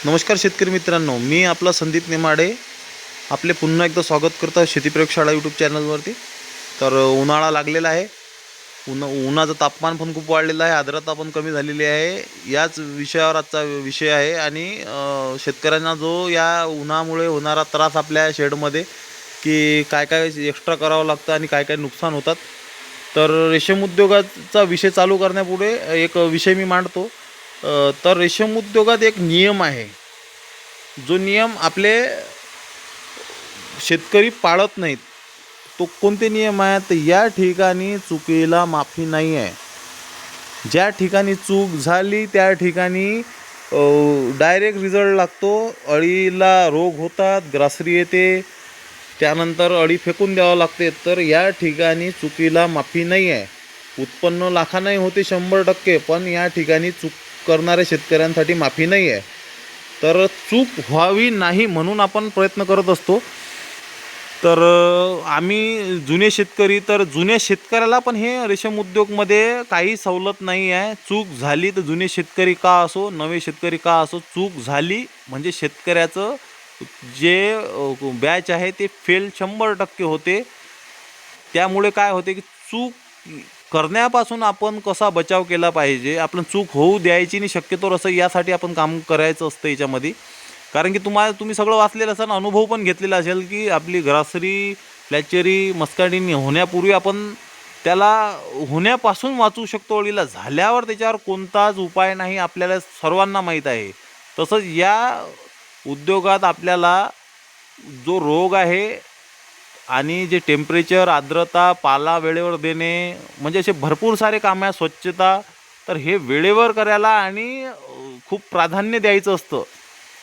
नमस्कार शेतकरी मित्रांनो, मी आपला संदीप नेमाडे आपले पुन्हा एकदा स्वागत करतो शेती प्रयोगशाळा यूट्यूब चॅनलवरती. तर उन्हाळा लागलेला आहे. उन्हाचं तापमान पण खूप वाढलेलं आहे, आर्द्रता पण कमी झालेली आहे. याच विषयावर आजचा विषय आहे आणि शेतकऱ्यांना जो या उन्हामुळे होणारा त्रास आपल्या शेडमध्ये की काय काय एक्स्ट्रा करावं लागतं आणि काय काय नुकसान होतात. तर रेशीम उद्योगाचा विषय चालू करण्यापुढे एक विषय मी मांडतो. तर रेशीम उद्योगात एक नियम आहे, जो नियम आपले शेतकरी पाळत नाहीत. तो कोणते नियम आहे? तर या ठिकाणी चुकीला माफी नाही आहे. ज्या ठिकाणी चूक झाली त्या ठिकाणी डायरेक्ट रिझल्ट लागतो. अळीला रोग होतात, ग्रासरी येते, त्यानंतर अळी फेकून द्यावं लागते. तर या ठिकाणी चुकीला माफी नाही आहे. उत्पन्न लाखांनाही होते 100%, पण या ठिकाणी चूक करणाऱ्या शेतकऱ्यांसाठी माफी नाही आहे. तर चूक व्हावी नाही म्हणून आपण प्रयत्न करत असतो. तर आम्ही जुने शेतकरी, तर जुन्या शेतकऱ्याला पण हे रेशीम उद्योगमध्ये काही सवलत नाही आहे. चूक झाली तर जुने शेतकरी का असो, नवे शेतकरी का असो, चूक झाली म्हणजे शेतकऱ्याचं जे बॅच आहे ते फेल 100% होते. त्यामुळे काय होते की चूक करण्यापासून आपण कसा बचाव केला पाहिजे, आपण चूक होऊ द्यायची नाही शक्यतोवर, असं यासाठी आपण काम करायचं असतं याच्यामध्ये. कारण की तुम्ही सगळं वाचलेलं असाल, अनुभव पण घेतलेला असेल की आपली ग्रासरी, फ्लॅचेरी, मस्कार्डिन होण्यापूर्वी आपण त्याला होण्यापासून वाचू शकतो. अळीला झाल्यावर त्याच्यावर कोणताच उपाय नाही, आपल्याला सर्वांना माहीत आहे. तसंच या उद्योगात आपल्याला जो रोग आहे आणि जे टेम्परेचर, आर्द्रता, पाला वेळेवर देणे, म्हणजे असे भरपूर सारे काम आहे, स्वच्छता, तर हे वेळेवर करायला आणि खूप प्राधान्य द्यायचं असतं.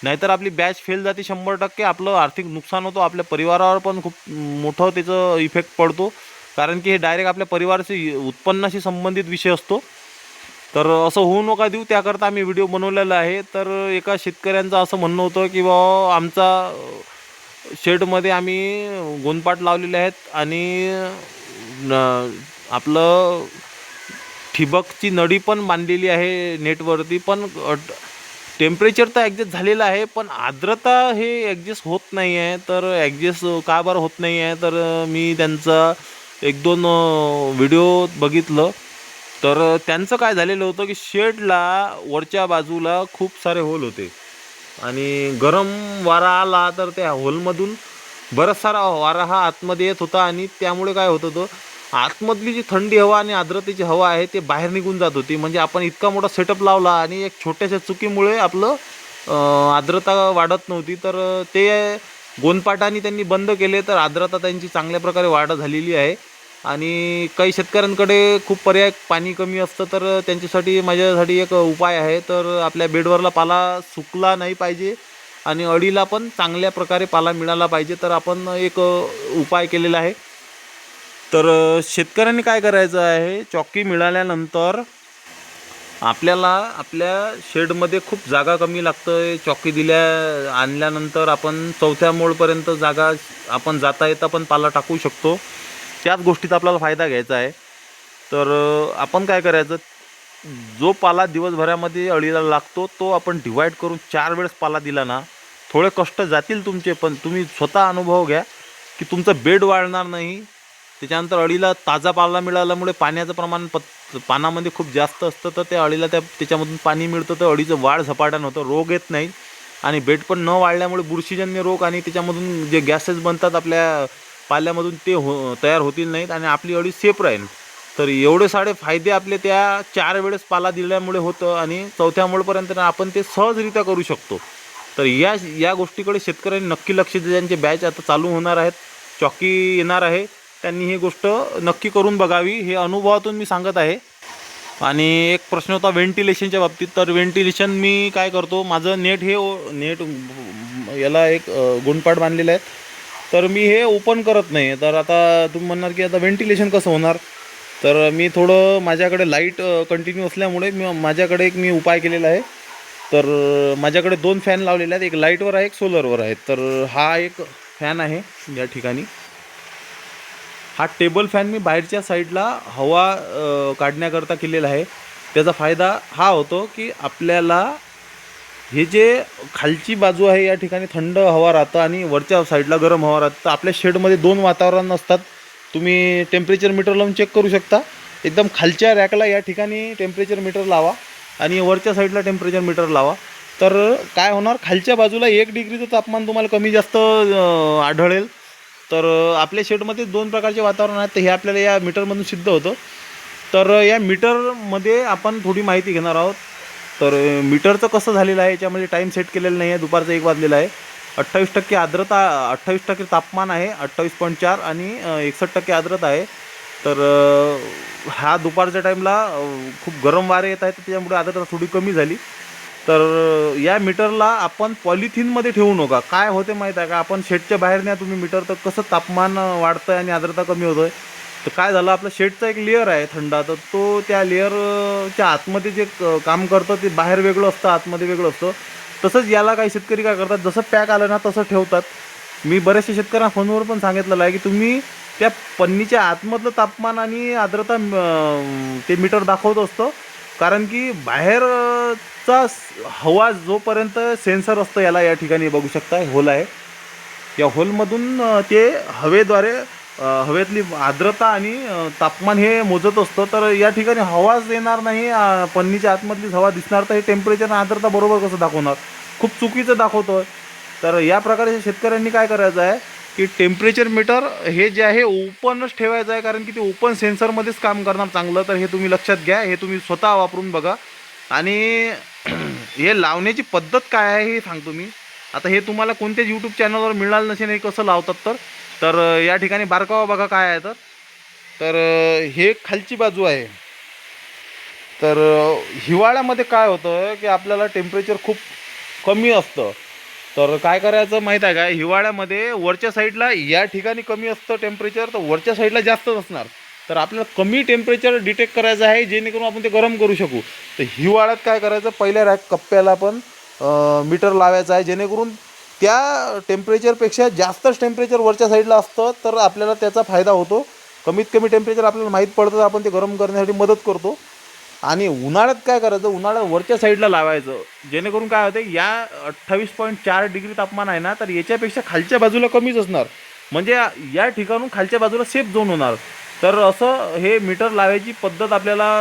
नाहीतर आपली बॅच फेल जाते 100%. आपलं आर्थिक नुकसान होतं, आपल्या परिवारावर पण खूप मोठं त्याचं इफेक्ट पडतो. कारण की हे डायरेक्ट आपल्या परिवाराशी, उत्पन्नाशी संबंधित विषय असतो. तर असं होऊ नका देऊ, त्याकरता आम्ही व्हिडिओ बनवलेला आहे. तर एका शेतकऱ्यांचं असं म्हणणं होतं की बाबा आमचा शेडमध्ये आम्ही गोंदपाट लावलेले आहेत आणि आपलं ठिबकची नळी पण बांधलेली आहे नेटवरती, पण टेम्परेचर तर ॲडजस्ट झालेलं आहे, पण आर्द्रता हे ॲडजस्ट होत नाही आहे. तर ॲडजस्ट का बरं होत नाही आहे? तर मी त्यांचा 1-2 व्हिडिओ बघितलं. तर त्यांचं काय झालेलं होतं की शेडला वरच्या बाजूला खूप सारे होल होते आणि गरम वारा आला तर त्या होलमधून बराच सारा वारा हा आतमध्ये येत होता आणि त्यामुळे काय होत होतं, आतमधली जी थंडी हवा आणि आर्द्रतेची हवा आहे ते बाहेर निघून जात होती. म्हणजे आपण इतका मोठा सेटअप लावला आणि एक छोट्याशा चुकीमुळे आपलं आर्द्रता वाढत नव्हती. तर ते गोंदपाटाने त्यांनी बंद केले, तर आर्द्रता त्यांची चांगल्या प्रकारे वाढ झालेली आहे. आणि काही शेतकऱ्यांकडे खूप पर्याय, पाणी कमी असतं, तर त्यांच्यासाठी माझ्यासाठी एक उपाय आहे. तर आपल्या बेडवरला पाला सुकला नाही पाहिजे आणि अळीला पण चांगल्या प्रकारे पाला मिळाला पाहिजे. तर आपण एक उपाय केलेला आहे. तर शेतकऱ्यांनी काय करायचं आहे, चॉकी मिळाल्यानंतर आपल्याला आपल्या शेडमध्ये खूप जागा कमी लागतं. चॉकी आणल्यानंतर आपण 4थ्या मोडपर्यंत जागा आपण जाता येता पण पाला टाकू शकतो. त्याच गोष्टीचा आपल्याला फायदा घ्यायचा आहे. तर आपण काय करायचं, जो पाला दिवसभरामध्ये अळीला लागतो तो आपण डिवाईड करून 4 वेळेस पाला दिला ना, थोडे कष्ट जातील तुमचे, पण तुम्ही स्वतः अनुभव घ्या की तुमचं बेड वाढणार नाही. त्याच्यानंतर अळीला ताजा पाला मिळाल्यामुळे पाण्याचं प्रमाण पानामध्ये खूप जास्त असतं, तर त्या अळीला त्याच्यामधून पाणी मिळतं, तर अळीचं वाढ झपाट्यानं होतं, रोग येत नाही. आणि बेड पण न वाढल्यामुळे बुरशीजन्य रोग आणि त्याच्यामधून जे गॅसेस बनतात आपल्या पाल्यामधून ते तयार होतील नाहीत आणि आपली अळी सेफ राहील. तर एवढे सारे फायदे आपले त्या 4 वेळेस पाला दिल्यामुळे होतं आणि 4थ्या मोडपर्यंत आपण ते सहजरित्या करू शकतो. तर या गोष्टीकडे शेतकऱ्यांनी नक्की लक्ष द्या. ज्यांचे बॅच आता चालू होणार आहेत, चॉकी येणार आहे, त्यांनी ही गोष्ट नक्की करून बघावी. हे अनुभवातून मी सांगत आहे. आणि एक प्रश्न होता व्हेंटिलेशनच्या बाबतीत. तर व्हेंटिलेशन मी काय करतो, माझं नेट याला एक गुंडपाट बांधलेलं आहे, तर मी हे ओपन करत नाही. तर आता तुम्ही म्हणणार की आता व्हेंटिलेशन कसं होणार? तर मी थोडं, माझ्याकडे लाईट कंटिन्यू असल्यामुळे माझ्याकडे एक उपाय केलेला आहे. तर माझ्याकडे 2 फॅन लावलेले आहेत, एक लाईटवर आहे, एक सोलरवर आहे. तर हा एक फॅन आहे या ठिकाणी. हा टेबल फॅन मी बाहेरच्या साईडला हवा काढण्याकरता केलेला आहे. त्याचा फायदा हा होतो की आपल्याला हे जे खालची बाजू आहे या ठिकाणी थंड हवा राहतं आणि वरच्या साईडला गरम हवा राहतं. तर आपल्या शेडमध्ये 2 वातावरण असतात. तुम्ही टेम्परेचर मीटर लावून चेक करू शकता. एकदम खालच्या रॅकला या ठिकाणी टेम्परेचर मीटर लावा आणि वरच्या साईडला टेम्परेचर मीटर लावा. तर काय होणार, खालच्या बाजूला 1 डिग्रीचं तापमान तुम्हाला कमी जास्त आढळेल. तर आपल्या शेडमध्ये 2 प्रकारचे वातावरण आहेत. तर हे आपल्याला या मीटरमधून सिद्ध होतं. तर या मीटरमध्ये आपण थोडी माहिती घेणार आहोत. तर मीटरचं कसं झालेलं आहे, याच्यामध्ये टाईम सेट केलेलं नाही आहे. दुपारचा 1 वाजलेला आहे. 28% आर्द्रता, 28% तापमान आहे, 28.4 आणि 61% आर्द्रता आहे. तर हा दुपारच्या टाईमला खूप गरम वारे येत आहेत, त्याच्यामुळे आर्द्रता थोडी कमी झाली. तर या मीटरला आपण पॉलिथिनमध्ये ठेवू नका. काय होते माहीत आहे का, आपण शेडच्या बाहेर न्या तुम्ही मीटर, तर कसं तापमान वाढतं आहे आणि आर्द्रता कमी होतं आहे. तर काय झालं, आपलं शेडचा एक लेअर आहे थंडा, तर तो त्या लेअरच्या आतमध्ये जे काम करतं ते बाहेर वेगळं असतं, आतमध्ये वेगळं असतं. तसंच याला काही शेतकरी काय करतात, जसं पॅक आलं ना तसं ठेवतात. मी बऱ्याचशा शेतकऱ्यांना फोनवर पण सांगितलेलं आहे की तुम्ही त्या पन्नीच्या आतमधलं तापमान आणि आर्द्रता ते मीटर दाखवत असतं. कारण की बाहेरचा हवा जोपर्यंत सेन्सर असतं, याला या ठिकाणी बघू शकता होल आहे, या होलमधून ते हवेद्वारे हवेतली आर्द्रता आणि तापमान हे मोजत असतं. तर या ठिकाणी हवाच येणार नाही, पन्नीच्या आतमधलीच हवा दिसणार, तर हे टेम्परेचर आणि आर्द्रता बरोबर कसं दाखवणार, खूप चुकीचं दाखवतं. तर या प्रकारे शेतकऱ्यांनी काय करायचं आहे की टेम्परेचर मीटर हे जे आहे ओपनच ठेवायचं आहे, कारण की ते ओपन सेन्सरमध्येच काम करणार चांगलं. तर हे तुम्ही लक्षात घ्या, हे तुम्ही स्वतः वापरून बघा. आणि हे लावण्याची पद्धत काय आहे हे सांगतो मी. आता हे तुम्हाला कोणत्याच यूट्यूब चॅनलवर मिळणार नसेल हे कसं लावतात. तर या ठिकाणी बारकावा बघा काय आहे. तर हे खालची बाजू आहे. तर हिवाळ्यामध्ये काय होतं की आपल्याला टेम्परेचर खूप कमी असतं. तर काय करायचं माहीत आहे का, हिवाळ्यामध्ये वरच्या साईडला या ठिकाणी कमी असतं टेम्परेचर, तर वरच्या साईडला जास्तच असणार. तर आपल्याला कमी टेम्परेचर डिटेक्ट करायचं आहे, जेणेकरून आपण ते गरम करू शकू. तर हिवाळ्यात काय करायचं, पहिल्या कप्प्याला आपण मीटर लावायचं आहे, जेणेकरून त्या टेम्परेचरपेक्षा जास्तच टेम्परेचर वरच्या साईडला असतं. तर आपल्याला त्याचा फायदा होतो. कमीत कमी टेम्परेचर आपल्याला माहीत पडतं, तर आपण ते गरम करण्यासाठी मदत करतो. आणि उन्हाळ्यात काय करायचं, उन्हाळ्यात वरच्या साईडला लावायचं, जेणेकरून काय होते, या 28.4 डिग्री तापमान आहे ना, तर याच्यापेक्षा खालच्या बाजूला कमीच असणार. म्हणजे या ठिकाणून खालच्या बाजूला सेफ झोन होणार. तर असं हे मीटर लावायची पद्धत आपल्याला,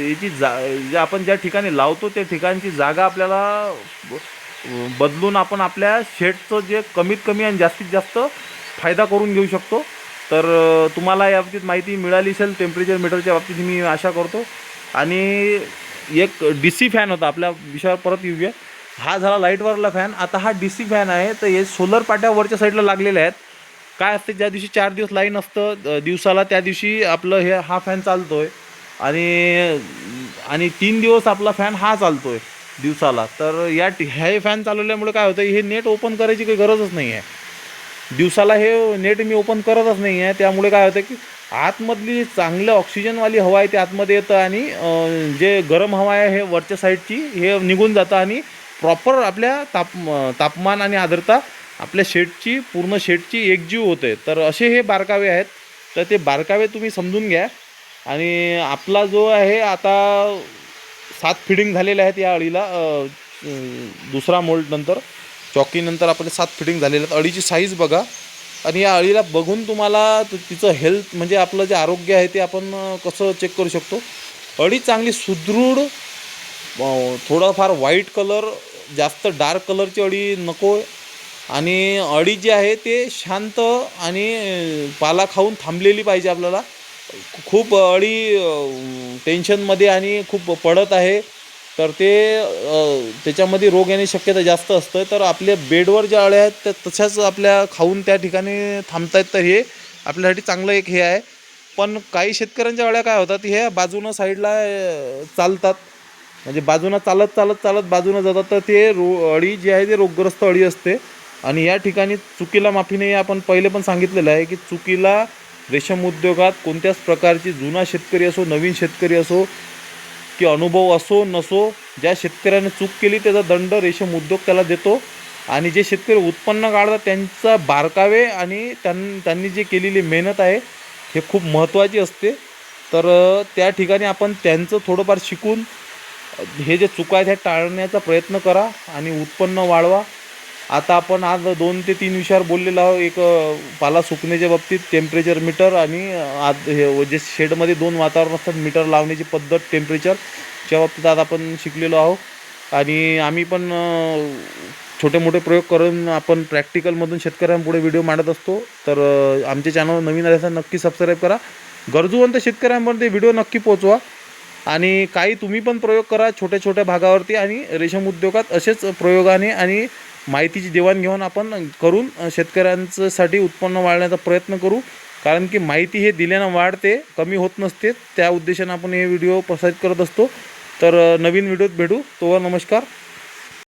याची जे आपण ज्या ठिकाणी लावतो त्या ठिकाणची जागा आपल्याला बदलून आपण आपल्या शेडचं जे कमीत कमी आणि जास्तीत जास्त फायदा करून घेऊ शकतो. तर तुम्हाला याबाबतीत माहिती मिळाली असेल टेम्परेचर मीटरच्या बाबतीत, मी आशा करतो. आणि एक DC फॅन होता, आपल्या विषयावर परत येऊया. हा झाला लाईटवरला फॅन. आता हा DC फॅन आहे, तर हे सोलर पाट्या वरच्या साईडला लागलेल्या आहेत. काय असते, ज्या दिवशी 4 दिवस लाईन असतं दिवसाला, त्या दिवशी आपलं हा फॅन चालतो आहे. आणि आणि 3 दिवस आपला फॅन हा चालतो आहे दिवसाला. तर हे फॅन चालवल्यामुळे काय होतं, हे नेट ओपन करायची काही गरजच नाही आहे. दिवसाला हे नेट मी ओपन करतच नाही आहे. त्यामुळे काय होतं की आतमधली चांगलं ऑक्सिजनवाली हवा आहे ते आतमध्ये येतं, आणि जे गरम हवा आहे हे वरच्या साईडची हे निघून जातं, आणि प्रॉपर आपल्या तापमान आणि आर्द्रता आपल्या शेडची, पूर्ण शेडची एकजीव होते. तर असे हे बारकावे आहेत. तर ते बारकावे तुम्ही समजून घ्या. आणि आपला जो आहे आता 7 फिडिंग झालेल्या आहेत या अळीला. दुसरा मोल्ड नंतर, चॉकीनंतर आपले 7 फिटिंग झालेले आहेत. अळीची साईज बघा, आणि या अळीला बघून तुम्हाला तिचं हेल्थ, म्हणजे आपलं जे आरोग्य आहे ते आपण कसं चेक करू शकतो. अळी चांगली सुदृढ, थोडाफार व्हाईट कलर, जास्त डार्क कलरची अळी नको. आणि अळी जी आहे ते शांत आणि पाला खाऊन थांबलेली पाहिजे आपल्याला. खूप अळी टेन्शनमध्ये आणि खूप पडत आहे, तर ते त्याच्यामध्ये रोग येण्याची शक्यता जास्त असतं. तर आपल्या बेडवर ज्या अळ्या आहेत त्या तशाच आपल्या खाऊन त्या ठिकाणी थांबत आहेत. तर हे आपल्यासाठी चांगलं एक हे आहे. पण काही शेतकऱ्यांच्या अळ्या काय होतात, हे बाजूनं साईडला चालतात, म्हणजे बाजूनं चालत चालत चालत बाजूनं जातात. तर ते अळी जी आहे ते रोगग्रस्त अळी असते. आणि या ठिकाणी चुकीला माफी नाही. आपण पहिले पण सांगितलेलं आहे की चुकीला रेशीम उद्योगात कोणत्याच प्रकारची, जुना शेतकरी असो, नवीन शेतकरी असो, की अनुभव असो नसो, ज्या शेतकऱ्याने चूक केली त्याचा दंड रेशीम उद्योग त्याला देतो. आणि जे शेतकरी उत्पन्न काढतात त्यांचा बारकावे आणि त्यांनी जे केलेली मेहनत आहे हे खूप महत्त्वाची असते. तर त्या ठिकाणी आपण त्यांचं थोडंफार शिकून हे जे चुका आहेत ह्या टाळण्याचा प्रयत्न करा आणि उत्पन्न वाढवा. आता आपण आज 2 ते 3 विषयावर बोललेलो आहोत. एक पाला सुकण्याच्या बाबतीत टेम्परेचर मीटर आणि आज हे जे शेडमध्ये 2 वातावरण असतात मीटर लावण्याची पद्धत टेम्परेचरच्या बाबतीत आज आपण शिकलेलो आहोत. आणि आम्ही पण छोटे मोठे प्रयोग करून आपण प्रॅक्टिकलमधून शेतकऱ्यांपुढे व्हिडिओ मांडत असतो. तर आमचे चॅनल नवीन आले तर नक्की सबस्क्राईब करा. गरजूवंत शेतकऱ्यांपर्यंत व्हिडिओ नक्की पोहोचवा. आणि काही तुम्ही पण प्रयोग करा छोट्या छोट्या भागावरती. आणि रेशीम उद्योगात असेच प्रयोगाने आणि माहितीची देवाणघेवाण आपण करून शेतकऱ्यांसाठी उत्पन्न वाढवण्याचा प्रयत्न करू. कारण की माहिती हे दिल्यानं वाढते, कमी होत नसते. त्या उद्देशाने आपण हे व्हिडिओ प्रसारित करत असतो. तर नवीन व्हिडिओत भेटू. तोवर नमस्कार.